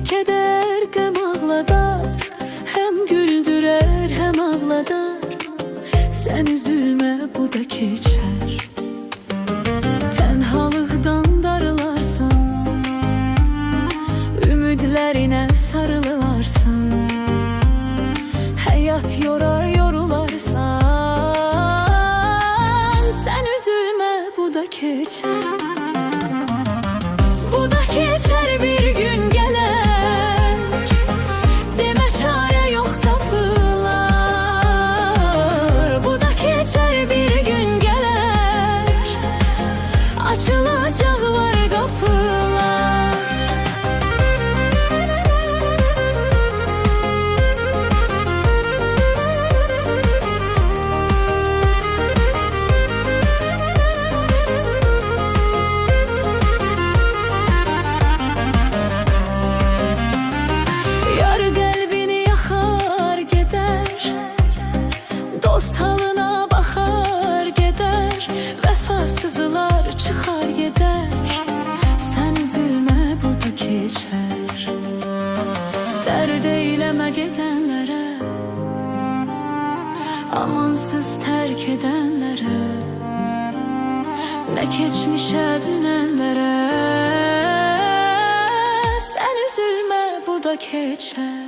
keder, qəm ağladar, həm güldürər, həm ağladar. Sən üzülmə, bu da keçər. Tənhalıqdan darılarsan, ümidlərinə sarılılarsan, həyat yorar, yorularsan. Sən üzülmə, bu da keçər. Bu da keçər, bir gün gələr. Demə çarə yox tapılar. Bu da keçər, bir gün gələr. Açılacaq var qapılar. Dost halına baxar gedər, vəfasızlar çıxar gedər. Sən üzülmə, bu da keçər. Dərd eyləmə gedənlərə, amansız tərk edənlərə, nə keçmişə dünənlərə. Sən üzülmə, bu da keçər.